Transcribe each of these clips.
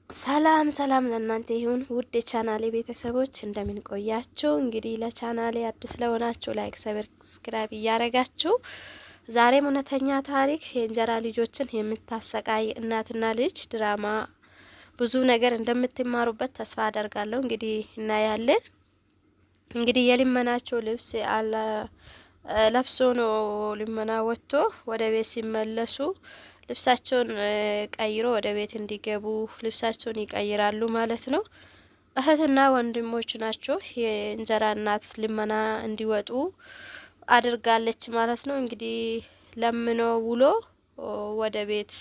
ሰላም ሰላም ለእናንተ ይሁን ውድ የቻናሌ ቤተሰቦች እንደምን ቆያችሁ? እንግዲህ ለቻናሌ አዲስ ለሆናችሁ ላይክ፣ ሰብስክራይብ እያደረጋችሁ ዛሬም እውነተኛ ታሪክ የእንጀራ ልጆችን የምታሰቃይ እናትና ልጅ ድራማ ብዙ ነገር እንደምትማሩበት ተስፋ አደርጋለሁ። እንግዲህ እናያለን። እንግዲህ የልመናቸው ልብስ አለ ለብሶ ነው ልመና ወጥቶ ወደ ቤት ሲመለሱ ልብሳቸውን ቀይሮ ወደ ቤት እንዲገቡ ልብሳቸውን ይቀይራሉ ማለት ነው። እህትና ወንድሞች ናቸው። የእንጀራ እናት ልመና እንዲወጡ አድርጋለች ማለት ነው። እንግዲህ ለምኖ ውሎ ወደ ቤት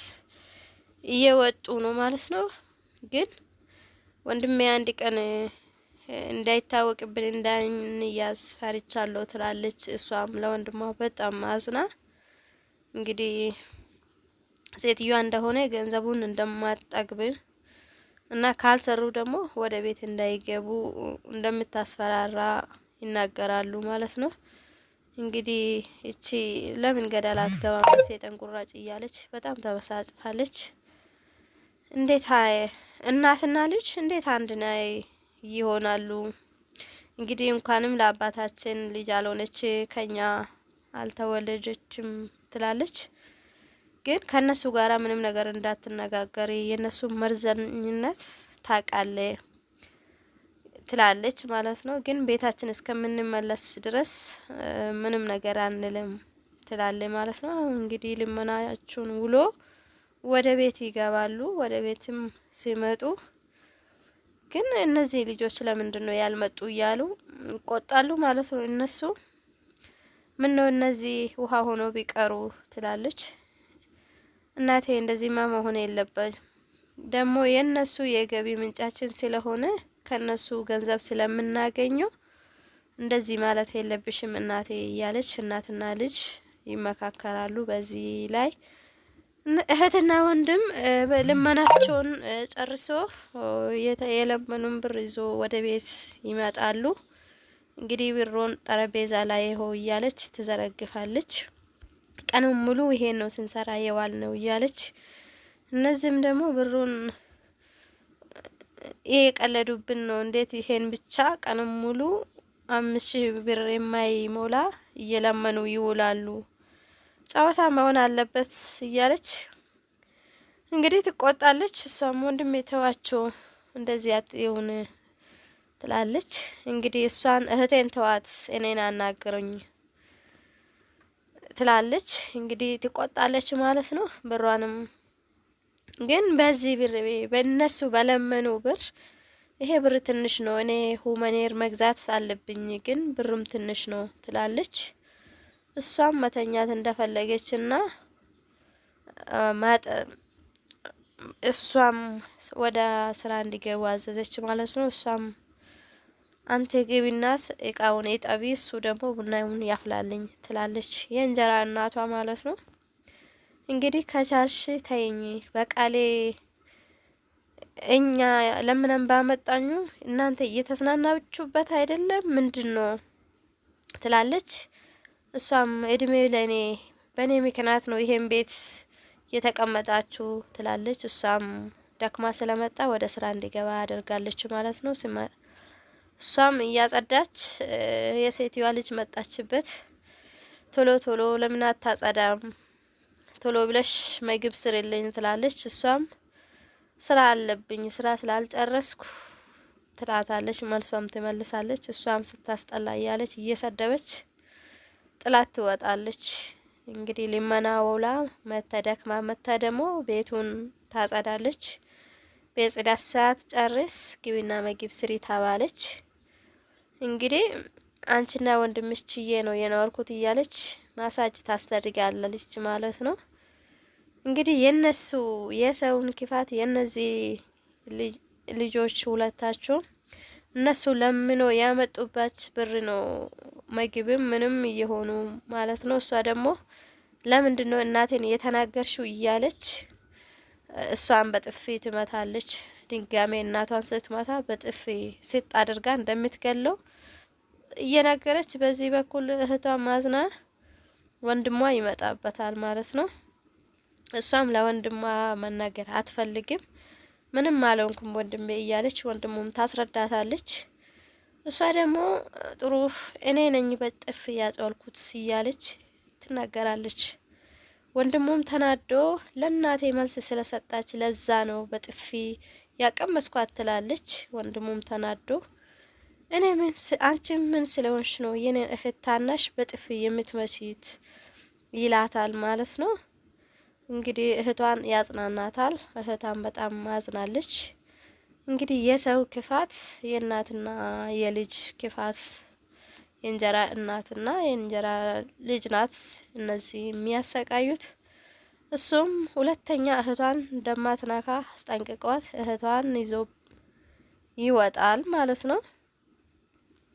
እየወጡ ነው ማለት ነው። ግን ወንድሜ አንድ ቀን እንዳይታወቅብን እንዳንያዝ ፈርቻለሁ ትላለች። እሷም ለወንድሟ በጣም አዝና እንግዲህ ሴትዮዋ እንደሆነ ገንዘቡን እንደማጠግብ እና ካልሰሩ ደግሞ ወደ ቤት እንዳይገቡ እንደምታስፈራራ ይናገራሉ ማለት ነው። እንግዲህ እቺ ለምን ገደል አትገባም ሴጠን ቁራጭ እያለች በጣም ተበሳጭታለች። እንዴት እናትና ልጅ እንዴት አንድ ላይ ይሆናሉ? እንግዲህ እንኳንም ለአባታችን ልጅ አልሆነች ከኛ አልተወለደችም ትላለች። ግን ከነሱ ጋራ ምንም ነገር እንዳትነጋገሪ የነሱ መርዘኝነት ታቃለ ትላለች ማለት ነው። ግን ቤታችን እስከምንመለስ ድረስ ምንም ነገር አንልም ትላለች ማለት ነው። እንግዲህ ልመናቸውን ውሎ ወደ ቤት ይገባሉ። ወደ ቤትም ሲመጡ ግን እነዚህ ልጆች ለምንድን ነው ያልመጡ እያሉ ይቆጣሉ ማለት ነው። እነሱ ምን ነው እነዚህ ውሃ ሆኖ ቢቀሩ ትላለች። እናቴ እንደዚህማ መሆን የለበት ደግሞ የነሱ የገቢ ምንጫችን ስለሆነ ከነሱ ገንዘብ ስለምናገኘው እንደዚህ ማለት የለብሽም እናቴ እያለች እናትና ልጅ ይመካከራሉ። በዚህ ላይ እህትና ወንድም ልመናቸውን ጨርሶ የለመኑን ብር ይዞ ወደ ቤት ይመጣሉ። እንግዲህ ብሩን ጠረጴዛ ላይ ይኸው እያለች ትዘረግፋለች። ቀኑን ሙሉ ይሄን ነው ስንሰራ የዋል ነው እያለች እነዚህም ደግሞ ብሩን የቀለዱብን ነው እንዴት ይሄን ብቻ ቀኑን ሙሉ 5,000 ብር የማይሞላ እየለመኑ ይውላሉ። ጨዋታ መሆን አለበት እያለች እንግዲህ ትቆጣለች። እሷም ወንድሜ ተዋቸው እንደዚህ አትዩን ትላለች። እንግዲህ እሷን እህቴን ተዋት እኔን አናግሩኝ ትላለች። እንግዲህ ትቆጣለች ማለት ነው። ብሯንም ግን በዚህ ብር በእነሱ በለመኑ ብር ይሄ ብር ትንሽ ነው፣ እኔ ሁመኔር መግዛት አለብኝ፣ ግን ብሩም ትንሽ ነው ትላለች። እሷም መተኛት እንደፈለገችና እሷም ወደ ስራ እንዲገቡ አዘዘች ማለት ነው። እሷም አንተ ግቢና እቃውን እጠቢ፣ እሱ ደግሞ ቡናውን ያፍላልኝ ትላለች። የእንጀራ እናቷ ማለት ነው። እንግዲህ ከቻልሽ ተይኝ በቃሌ እኛ ለምንም ባመጣኙ እናንተ እየተዝናናችሁበት አይደለም ምንድነው ትላለች። እሷም እድሜው ለኔ በኔ ምክንያት ነው ይሄን ቤት የተቀመጣችሁ ትላለች። እሷም ደክማ ስለመጣ ወደ ስራ እንዲገባ አድርጋለች ማለት ነው። እሷም እያጸዳች የሴትዮዋ ልጅ መጣችበት። ቶሎ ቶሎ ለምን አታጸዳም? ቶሎ ብለሽ ምግብ ስሪልኝ ትላለች። እሷም ስራ አለብኝ ስራ ስላልጨረስኩ ትላታለች። መልሷም ትመልሳለች። እሷም ስታስጠላ እያለች እየሰደበች ጥላት ትወጣለች። እንግዲህ ልመና ውላ መተደክማ መታ ደግሞ ቤቱን ታጸዳለች። በጽዳት ሰዓት ጨርስ ግቢና ምግብ ስሪ ተባለች። እንግዲህ አንቺና ወንድምሽ ችዬ ነው የኖርኩት እያለች ማሳጅ ታስተርጋለች ማለት ነው። እንግዲህ የነሱ የሰውን ክፋት የነዚህ ልጆች ሁለታቸው እነሱ ለምኖ ያመጡባት ብር ነው ምግብም ምንም እየሆኑ ማለት ነው። እሷ ደግሞ ለምንድነው እናቴን የተናገርሽው እያለች እሷን በጥፊ ትመታለች። ድንጋሜ እናቷን ስትመታ በጥፊ ስጥ አድርጋ እንደምትገለው እየነገረች በዚህ በኩል እህቷ ማዝና ወንድሟ ይመጣበታል ማለት ነው። እሷም ለወንድሟ መናገር አትፈልግም። ምንም አልሆንኩም ወንድሜ እያለች ወንድሙም ታስረዳታለች። እሷ ደግሞ ጥሩ እኔ ነኝ በጥፍ ያጮልኩት እያለች ትናገራለች። ወንድሙም ተናዶ ለእናቴ መልስ ስለሰጣች ለዛ ነው በጥፊ ያቀመስኳት ትላለች። ወንድሙም ተናዶ እኔ ምን አንቺ ምን ስለሆንሽ ነው የኔን እህት ታናሽ በጥፊ የምትመቺት ይላታል ማለት ነው። እንግዲህ እህቷን ያጽናናታል። እህቷን በጣም ማዝናለች። እንግዲህ የሰው ክፋት የእናትና የልጅ ክፋት የእንጀራ እናትና የእንጀራ ልጅ ናት እነዚህ የሚያሰቃዩት። እሱም ሁለተኛ እህቷን እንደማትነካ አስጠንቅቋት እህቷን ይዞ ይወጣል ማለት ነው።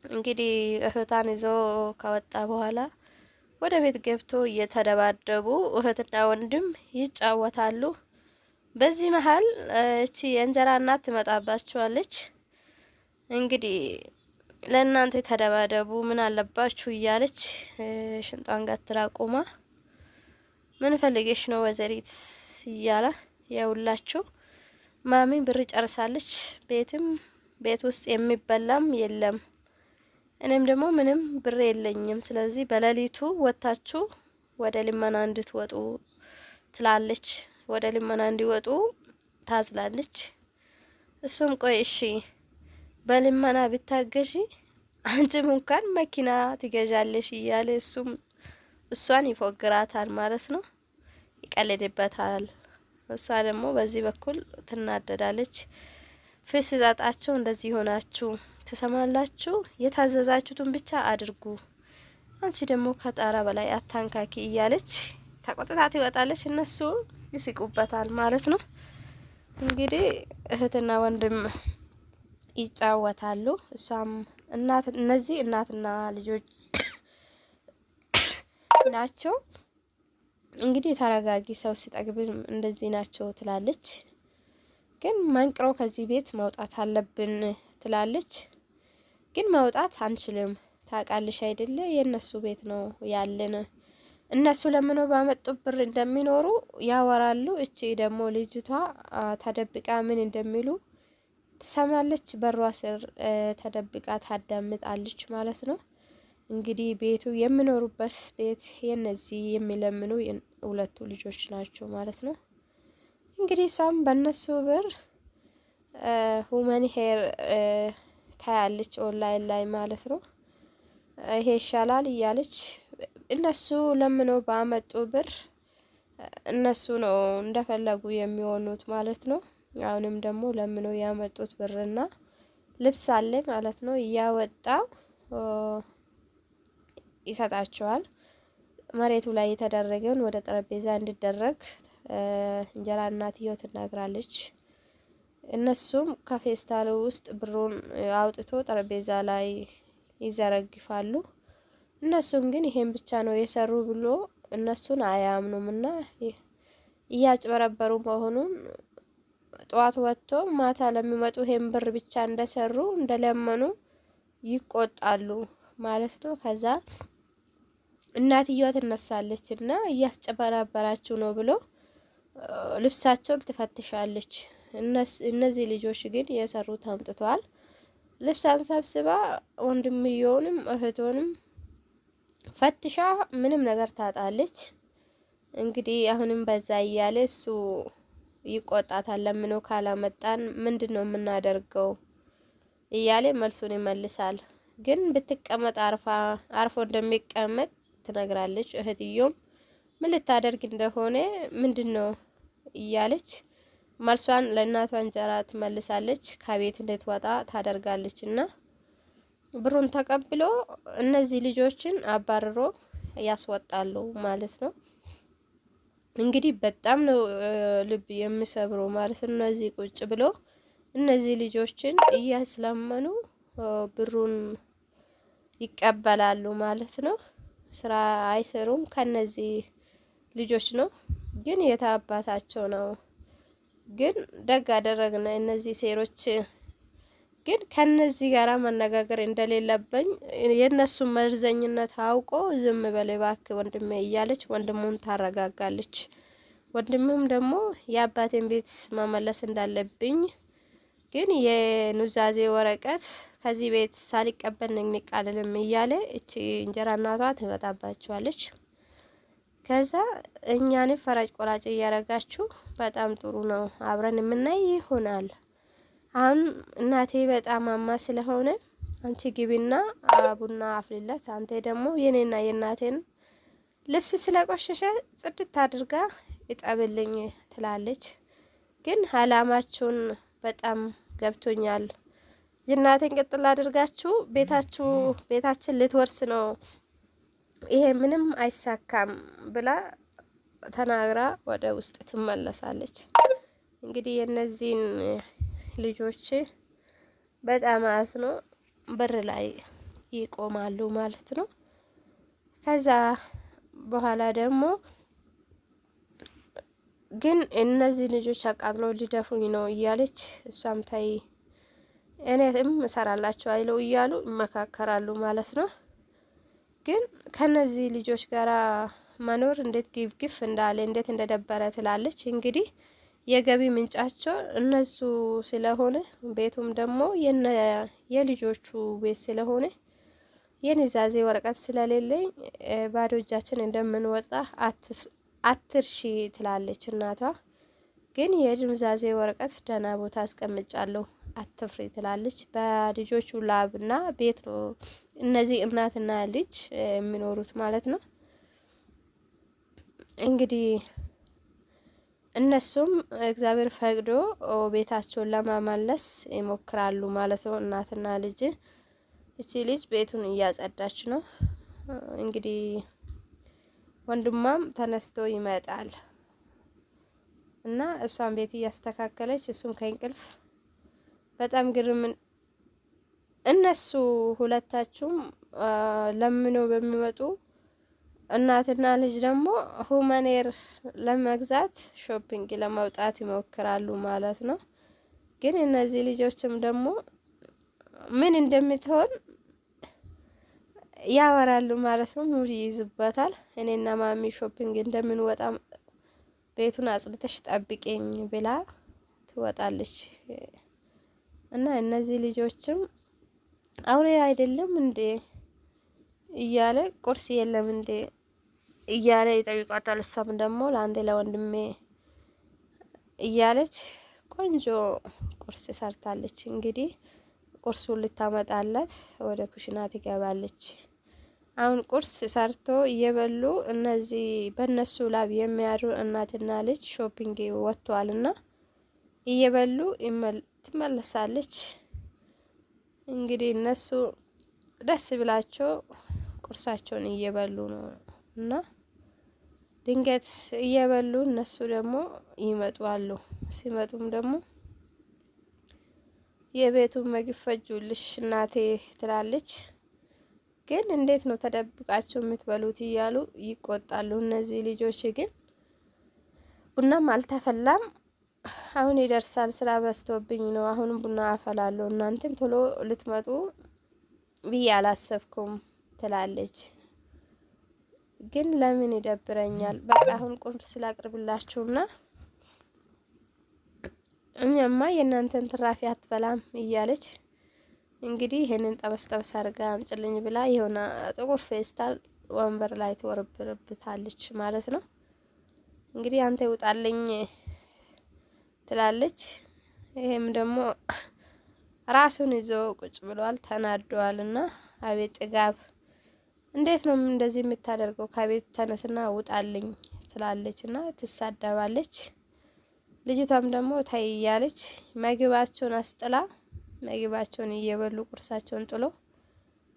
እንግዲህ እህቷን ይዞ ከወጣ በኋላ ወደ ቤት ገብቶ እየተደባደቡ እህትና ወንድም ይጫወታሉ። በዚህ መሀል እቺ የእንጀራ እናት ትመጣባቸዋለች። እንግዲህ ለእናንተ ተደባደቡ ምን አለባችሁ እያለች ሽንጧን ገትራ ቆማ ምን ፈልገሽ ነው ወዘሪት እያለ የውላችሁ ማሚ ብር ጨርሳለች፣ ቤት ውስጥ የሚበላም የለም፣ እኔም ደግሞ ምንም ብር የለኝም፣ ስለዚህ በሌሊቱ ወጣችሁ ወደ ልመና እንድትወጡ ትላለች። ወደ ልመና እንዲወጡ ታዝላለች። እሱም ቆይ እሺ በልመና ብታገዢ አንቺም እንኳን መኪና ትገዣለሽ እያለ እሷን ይፎግራታል ማለት ነው። ይቀልድበታል። እሷ ደግሞ በዚህ በኩል ትናደዳለች። ፍስ ዛጣቸው እንደዚህ ሆናችሁ ትሰማላችሁ፣ የታዘዛችሁትን ብቻ አድርጉ፣ አንቺ ደግሞ ከጣራ በላይ አታንካኪ እያለች ተቆጥታት ይወጣለች። እነሱ ይስቁበታል ማለት ነው። እንግዲህ እህትና ወንድም ይጫወታሉ። እሷም እነዚህ እናትና ልጆች ናቸው። እንግዲህ ተረጋጊ፣ ሰው ሲጠግብም እንደዚህ ናቸው ትላለች። ግን መንቅሮ ከዚህ ቤት መውጣት አለብን ትላለች። ግን መውጣት አንችልም፣ ታውቃለሽ አይደለ? የእነሱ ቤት ነው ያለን። እነሱ ለምነው ባመጡ ብር እንደሚኖሩ ያወራሉ። እቺ ደግሞ ልጅቷ ተደብቃ ምን እንደሚሉ ትሰማለች። በሯ ስር ተደብቃ ታዳምጣለች ማለት ነው። እንግዲህ ቤቱ የሚኖሩበት ቤት የነዚህ የሚለምኑ ሁለቱ ልጆች ናቸው ማለት ነው። እንግዲህ እሷም በእነሱ ብር ሁመን ሄር ታያለች ኦንላይን ላይ ማለት ነው። ይሄ ይሻላል እያለች እነሱ ለምነው ባመጡ ብር እነሱ ነው እንደፈለጉ የሚሆኑት ማለት ነው። አሁንም ደግሞ ለምነው ያመጡት ብርና ልብስ አለ ማለት ነው። እያወጣው ይሰጣቸዋል። መሬቱ ላይ የተደረገውን ወደ ጠረጴዛ እንዲደረግ እንጀራ እናትየው ትናግራለች። እነሱም ከፌስታሉ ውስጥ ብሩን አውጥቶ ጠረጴዛ ላይ ይዘረግፋሉ። እነሱም ግን ይሄን ብቻ ነው የሰሩ ብሎ እነሱን አያምኑም እና እያጭበረበሩ መሆኑን ጠዋት ወጥቶ ማታ ለሚመጡ ይሄን ብር ብቻ እንደሰሩ እንደለመኑ ይቆጣሉ ማለት ነው። ከዛ እናትየዋ ትነሳለች እና እያስጨበረበራችሁ ነው ብሎ ልብሳቸውን ትፈትሻለች። እነዚህ ልጆች ግን የሰሩት አምጥተዋል። ልብሳን ሰብስባ ወንድምየውንም እህቶንም ፈትሻ ምንም ነገር ታጣለች። እንግዲህ አሁንም በዛ እያለ እሱ ይቆጣታል። ለምኖ ካላመጣን ምንድነው የምናደርገው እያለ መልሱን ይመልሳል። ግን ብትቀመጥ አርፎ እንደሚቀመጥ ትነግራለች። እህትዮም ምን ልታደርግ እንደሆነ ምንድነው እያለች መልሷን ለእናቷ እንጀራ ትመልሳለች። ከቤት እንድትወጣ ታደርጋለች እና ብሩን ተቀብሎ እነዚህ ልጆችን አባርሮ ያስወጣሉ ማለት ነው። እንግዲህ በጣም ነው ልብ የሚሰብሩ ማለት ነው። እነዚህ ቁጭ ብሎ እነዚህ ልጆችን እያስለመኑ ብሩን ይቀበላሉ ማለት ነው። ስራ አይሰሩም። ከነዚህ ልጆች ነው ግን የታባታቸው ነው። ግን ደግ አደረግነ እነዚህ ሴሮች ግን ከነዚህ ጋራ መነጋገር እንደሌለብኝ የነሱ መርዘኝነት አውቆ ዝም በል እባክህ ወንድሜ እያለች ወንድሙን ታረጋጋለች ወንድምም ደግሞ የአባቴን ቤት መመለስ እንዳለብኝ ግን የኑዛዜ ወረቀት ከዚህ ቤት ሳልቀበል ንቅንቅ አልልም እያለ እቺ እንጀራ እናቷ ትመጣባቸዋለች። ከዛ እኛን ፈራጭ ቆራጭ እያረጋችሁ በጣም ጥሩ ነው፣ አብረን የምናይ ይሆናል። አሁን እናቴ በጣም አማ ስለሆነ አንቺ ግቢና ቡና አፍልለት፣ አንተ ደግሞ የኔና የእናቴን ልብስ ስለቆሸሸ ጽድት አድርጋ ይጠብልኝ ትላለች። ግን አላማችሁን በጣም ገብቶኛል። የእናቴን ቅጥል አድርጋችሁ ቤታችን ልትወርስ ነው፣ ይሄ ምንም አይሳካም ብላ ተናግራ ወደ ውስጥ ትመለሳለች። እንግዲህ የእነዚህን ልጆች በጣም አዝኖ በር ላይ ይቆማሉ ማለት ነው። ከዛ በኋላ ደግሞ ግን እነዚህ ልጆች አቃጥለው ሊደፉኝ ነው እያለች እሷም ታይ እኔም እሰራላቸው አይለው እያሉ ይመካከራሉ ማለት ነው። ግን ከነዚህ ልጆች ጋራ መኖር እንዴት ግፍ እንዳለ እንዴት እንደደበረ ትላለች። እንግዲህ የገቢ ምንጫቸው እነሱ ስለሆነ ቤቱም ደግሞ የልጆቹ ቤት ስለሆነ የኑዛዜ ወረቀት ስለሌለኝ ባዶ እጃችን እንደምንወጣ አትርሺ ትላለች እናቷ። ግን የኑዛዜ ወረቀት ደህና ቦታ አስቀምጫለሁ አትፍሪ ትላለች። በልጆቹ ላብና ቤት ነው እነዚህ እናትና ልጅ የሚኖሩት ማለት ነው። እንግዲህ እነሱም እግዚአብሔር ፈቅዶ ቤታቸውን ለማመለስ ይሞክራሉ ማለት ነው። እናትና ልጅ እቺ ልጅ ቤቱን እያጸዳች ነው። እንግዲህ ወንድሟም ተነስቶ ይመጣል እና እሷን ቤት እያስተካከለች እሱም ከእንቅልፍ በጣም ግርም እነሱ ሁለታችሁም ለምኖ በሚመጡ እናትና ልጅ ደግሞ ሁመኔር ለመግዛት ሾፒንግ ለመውጣት ይሞክራሉ ማለት ነው። ግን እነዚህ ልጆችም ደግሞ ምን እንደምትሆን ያወራሉ ማለት ነው። ሙድ ይይዝበታል። እኔና ማሚ ሾፒንግ እንደምንወጣ ቤቱን አጽድተሽ ጠብቂኝ ብላ ትወጣለች። እና እነዚህ ልጆችም አውሬ አይደለም እንዴ እያለ ቁርስ የለም እንዴ እያለ ይጠይቋታል። እሷም ደግሞ ለአንዴ ለወንድሜ እያለች ቆንጆ ቁርስ ሰርታለች። እንግዲህ ቁርሱን ልታመጣላት ወደ ኩሽና ትገባለች። አሁን ቁርስ ሰርቶ እየበሉ እነዚህ በእነሱ ላብ የሚያድሩ እናትና ልጅ ሾፒንግ ወጥቷልና እየበሉ ትመለሳለች። እንግዲህ እነሱ ደስ ብላቸው ቁርሳቸውን እየበሉ ነው እና ድንገት እየበሉ እነሱ ደግሞ ይመጣሉ። ሲመጡም ደግሞ የቤቱን ምግብ ፈጁልሽ እናቴ ትላለች። ግን እንዴት ነው ተደብቃችሁ የምትበሉት እያሉ ይቆጣሉ። እነዚህ ልጆች ግን ቡናም አልተፈላም፣ አሁን ይደርሳል፣ ስራ በዝቶብኝ ነው፣ አሁንም ቡና አፈላለሁ፣ እናንተም ቶሎ ልትመጡ ብዬ አላሰብኩም ትላለች። ግን ለምን ይደብረኛል፣ በቃ አሁን ቁርስ ላቅርብላችሁና እኛማ የእናንተን ትራፊ አትበላም እያለች እንግዲህ ይሄንን ጠበስ ጠበስ አድርጋ አምጭልኝ ብላ የሆነ ጥቁር ፌስታል ወንበር ላይ ትወረብርብታለች ማለት ነው። እንግዲህ አንተ ይውጣልኝ ትላለች። ይሄም ደግሞ ራሱን ይዞ ቁጭ ብሏል፣ ተናዷልና አቤት ጥጋብ፣ እንዴት ነው እንደዚህ የምታደርገው? ከቤት ተነስና ውጣልኝ ትላለችና ትሳደባለች። ልጅቷም ደግሞ ታይ እያለች ምግባቸውን አስጥላ ምግባቸውን እየበሉ ቁርሳቸውን ጥሎ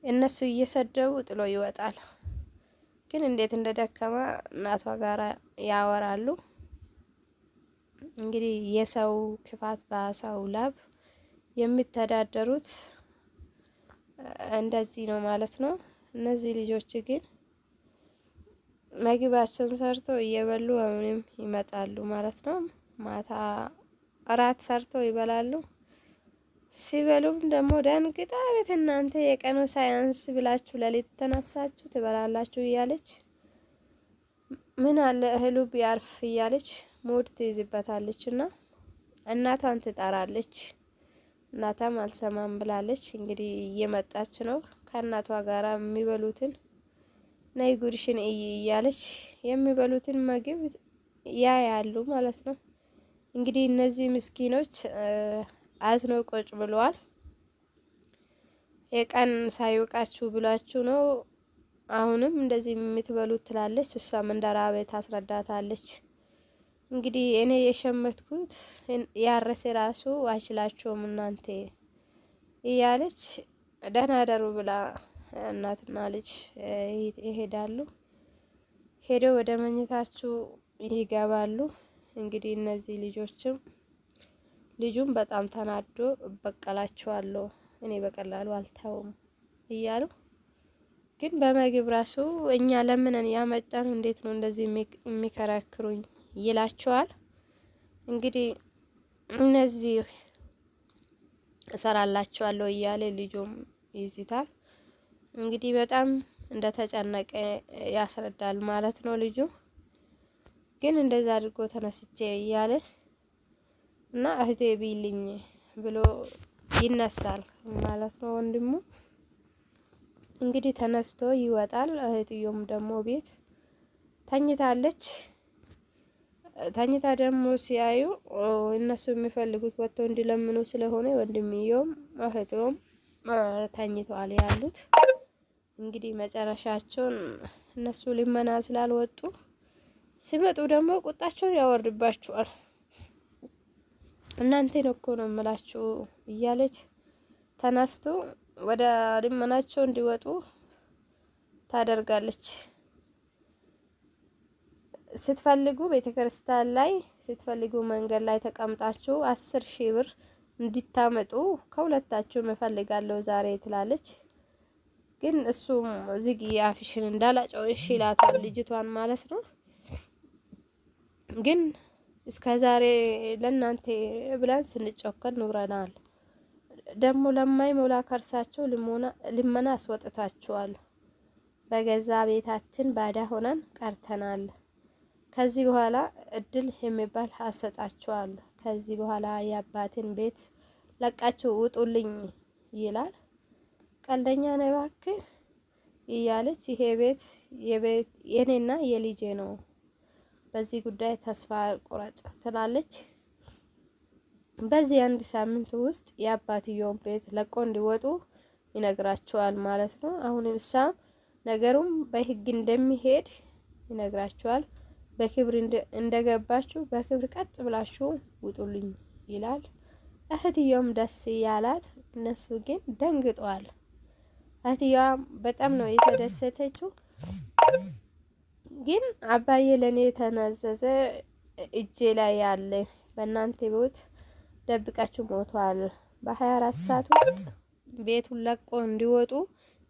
እነሱ እየሰደቡ ጥሎ ይወጣል። ግን እንዴት እንደደከማ እናቷ ጋር ያወራሉ። እንግዲህ የሰው ክፋት በሰው ላብ የሚተዳደሩት እንደዚህ ነው ማለት ነው። እነዚህ ልጆች ግን ምግባቸውን ሰርተው እየበሉ አሁንም ይመጣሉ ማለት ነው። ማታ እራት ሰርተው ይበላሉ። ሲበሉም ደግሞ ደንግጣ ቤት እናንተ የቀኑ ሳያንስ ብላችሁ ለሊት ተነሳችሁ ትበላላችሁ እያለች ምን አለ እህሉ ቢያርፍ እያለች ሙድ ትይዝበታለች እና እናቷን ትጠራለች። እናቷም አልሰማም ብላለች። እንግዲህ እየመጣች ነው ከእናቷ ጋር የሚበሉትን ነይ ጉድሽን እይ እያለች የሚበሉትን ምግብ ያያሉ ማለት ነው። እንግዲህ እነዚህ ምስኪኖች አዝነው ቁጭ ብለዋል። የቀን ሳይውቃችሁ ብላችሁ ነው አሁንም እንደዚህ የምትበሉት ትላለች። እሷም እንደራበ ታስረዳታለች። እንግዲህ እኔ የሸመትኩት ያረሰ ራሱ አይችላችሁም እናንተ እያለች ደህና ደሩ ብላ እናትና ልጅ ይሄዳሉ። ሄደው ወደ መኝታችሁ ይገባሉ። እንግዲህ እነዚህ ልጁም በጣም ተናዶ በቀላችኋለሁ እኔ በቀላሉ አልተውም እያሉ ግን በምግብ ራሱ እኛ ለምንን ያመጣን እንዴት ነው እንደዚህ የሚከራክሩኝ ይላቸዋል። እንግዲህ እነዚህ እሰራላችኋለሁ እያለ ልጁም ይዝታል። እንግዲህ በጣም እንደተጨነቀ ያስረዳል ማለት ነው። ልጁ ግን እንደዛ አድርጎ ተነስቼ እያለ እና እህቴ ቢልኝ ብሎ ይነሳል ማለት ነው። ወንድሙ እንግዲህ ተነስቶ ይወጣል። እህትዮም ደግሞ ቤት ተኝታለች። ተኝታ ደግሞ ሲያዩ እነሱ የሚፈልጉት ወጥተው እንዲለምኑ ስለሆነ ወንድምየውም እህትዮም ተኝተዋል ያሉት። እንግዲህ መጨረሻቸውን እነሱ ልመና ስላልወጡ ሲመጡ ደግሞ ቁጣቸውን ያወርድባቸዋል። እናንተን እኮ ነው የምላችሁ እያለች ተነስቶ ወደ ልመናቸው እንዲወጡ ታደርጋለች። ስትፈልጉ ቤተክርስቲያን ላይ ስትፈልጉ መንገድ ላይ ተቀምጣችሁ 10,000 ብር እንዲታመጡ ከሁለታችሁ እፈልጋለሁ ዛሬ ትላለች። ግን እሱም ዝጊ አፍሽን እንዳላጨው እሺ ይላታል ልጅቷን ማለት ነው። ግን እስከ ዛሬ ለእናንተ ብለን ስንጮከን ኑረናል። ደግሞ ለማይሞላ ከርሳቸው ልመና አስወጥታችኋል። በገዛ ቤታችን ባዳ ሆነን ቀርተናል። ከዚህ በኋላ እድል የሚባል አሰጣችኋል። ከዚህ በኋላ የአባትን ቤት ለቃችሁ ውጡልኝ ይላል። ቀልደኛ ነው እባክህ እያለች ይሄ ቤት የኔና የልጄ ነው፣ በዚህ ጉዳይ ተስፋ ቁረጥ ትላለች። በዚህ አንድ ሳምንት ውስጥ የአባትየውን ቤት ለቆ እንዲወጡ ይነግራቸዋል ማለት ነው። አሁን እሷ ነገሩም በህግ እንደሚሄድ ይነግራቸዋል። በክብር እንደገባችሁ በክብር ቀጥ ብላችሁ ውጡልኝ ይላል። እህትየውም ደስ ያላት፣ እነሱ ግን ደንግጠዋል። እህትየዋ በጣም ነው የተደሰተችው። ግን አባዬ ለኔ ተናዘዘ እጄ ላይ ያለ በእናንተ ቤት ደብቃችሁ ሞቷል። በ24 ሰዓት ውስጥ ቤቱን ለቆ እንዲወጡ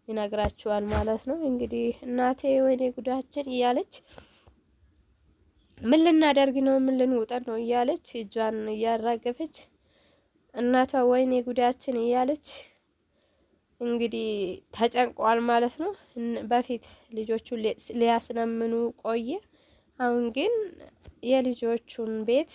ይነግራቸዋል ማለት ነው። እንግዲህ እናቴ ወይኔ ጉዳችን እያለች ምን ልናደርግ ነው ምን ልንውጠን ነው እያለች እጇን እያራገፈች እናቷ ወይኔ ጉዳችን እያለች እንግዲህ ተጨንቋል ማለት ነው። በፊት ልጆቹ ሊያስለምኑ ቆየ። አሁን ግን የልጆቹን ቤት